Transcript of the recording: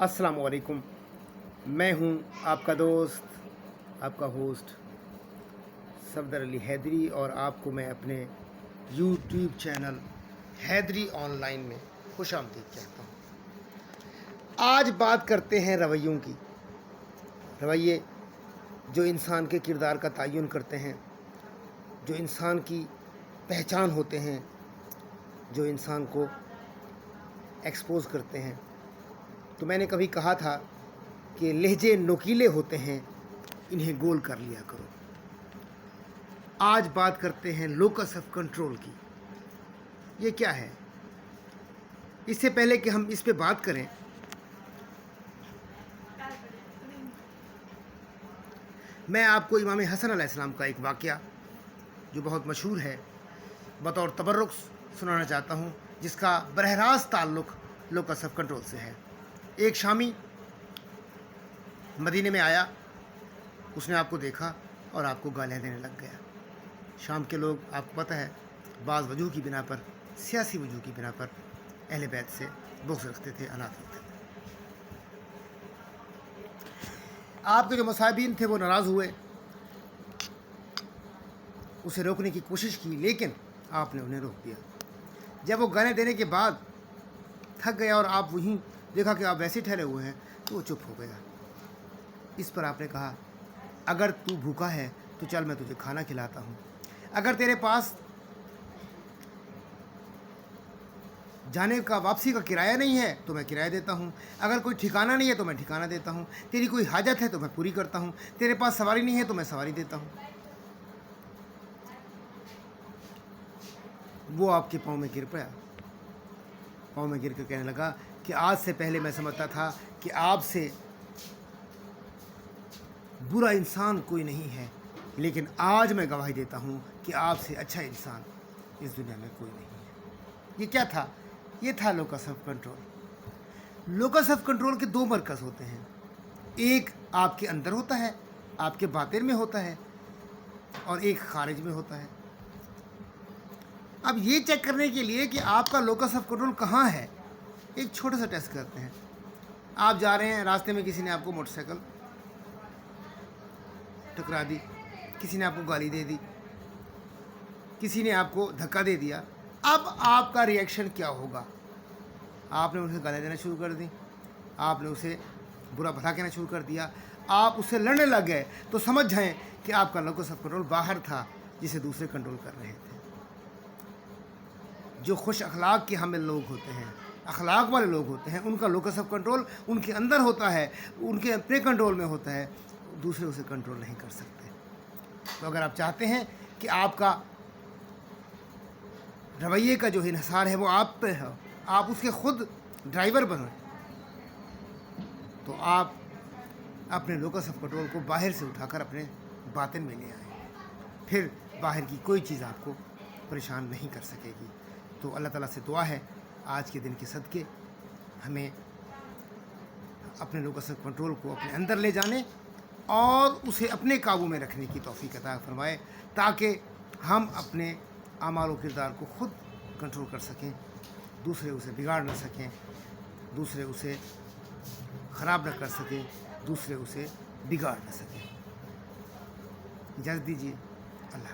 अस्सलाम वालेकुम। मैं हूं आपका दोस्त, आपका होस्ट सफदर अली हैदरी, और आपको मैं अपने यूट्यूब चैनल हैदरी ऑनलाइन में खुशामदीद कहता हूं। आज बात करते हैं रवैयों की। रवैये जो इंसान के किरदार का तयन करते हैं, जो इंसान की पहचान होते हैं, जो इंसान को एक्सपोज करते हैं। तो मैंने कभी कहा था कि लहजे नोकीले होते हैं, इन्हें गोल कर लिया करो। आज बात करते हैं लोकस ऑफ कंट्रोल की। ये क्या है? इससे पहले कि हम इस पे बात करें, मैं आपको इमाम हसन अलैहिस्सलाम का एक वाक़या जो बहुत मशहूर है बतौर तबर्रुक सुनाना चाहता हूँ, जिसका बरह रास्त ताल्लुक़ लोकस ऑफ कंट्रोल से है। एक शामी मदीने में आया, उसने आपको देखा और आपको गालियाँ देने लग गया। शाम के लोग, आपको पता है, बाज़ वजूह की बिना पर, सियासी वजूह की बिना पर अहले बैत से बुग़्ज़ रखते थे, अनाथ रखते थे। आपके जो मुसाहिबीन थे वो नाराज़ हुए, उसे रोकने की कोशिश की, लेकिन आपने उन्हें रोक दिया। जब वो गाने देने के बाद थक गया और आप वहीं देखा कि आप वैसे ठहरे हुए हैं, तो वो चुप हो गया। इस पर आपने कहा, अगर तू भूखा है तो चल मैं तुझे खाना खिलाता हूँ, अगर तेरे पास जाने का वापसी का किराया नहीं है तो मैं किराया देता हूँ, अगर कोई ठिकाना नहीं है तो मैं ठिकाना देता हूँ, तेरी कोई हाजत है तो मैं पूरी करता हूँ, तेरे पास सवारी नहीं है तो मैं सवारी देता हूँ। वो आपके पाँव में गिर पड़ा। पाँव में गिर कर कहने लगा कि आज से पहले मैं समझता था कि आपसे बुरा इंसान कोई नहीं है, लेकिन आज मैं गवाही देता हूँ कि आपसे अच्छा इंसान इस दुनिया में कोई नहीं है। ये क्या था? ये था locus of control. Locus of control के दो मरकज़ होते हैं। एक आपके अंदर होता है, आपके बातिन में होता है, और एक खारिज में होता है। अब ये चेक करने के लिए कि आपका लोकस ऑफ कंट्रोल कहाँ है, एक छोटा सा टेस्ट करते हैं। आप जा रहे हैं, रास्ते में किसी ने आपको मोटरसाइकिल टकरा दी, किसी ने आपको गाली दे दी, किसी ने आपको धक्का दे दिया। अब आपका रिएक्शन क्या होगा? आपने उसे गालियाँ देना शुरू कर दी, आपने उसे बुरा भला कहना शुरू कर दिया, आप उससे लड़ने लग गए, तो समझ जाएं कि आपका लोकस ऑफ कंट्रोल बाहर था, जिसे दूसरे कंट्रोल कर रहे थे। जो खुश अखलाक के हामिल लोग होते हैं, अखलाक वाले लोग होते हैं, उनका लोकस ऑफ कंट्रोल उनके अंदर होता है, उनके अपने कंट्रोल में होता है, दूसरे उसे कंट्रोल नहीं कर सकते। तो अगर आप चाहते हैं कि आपका रवैये का जो हिसार है वो आप पे हो, आप उसके खुद ड्राइवर बनो, तो आप अपने लोकस ऑफ कंट्रोल को बाहर से उठाकर अपने बातिन में ले आए। फिर बाहर की कोई चीज़ आपको परेशान नहीं कर सकेगी। तो अल्लाह ताला से दुआ है, आज के दिन के सदके हमें अपने लोकस ऑफ कंट्रोल को अपने अंदर ले जाने और उसे अपने काबू में रखने की तौफीक अता फरमाए, ताकि हम अपने आमाल व किरदार को ख़ुद कंट्रोल कर सकें, दूसरे उसे बिगाड़ न सकें, दूसरे उसे ख़राब न कर सकें, दूसरे उसे बिगाड़ न सकें। इजाज़त दीजिए। अल्लाह।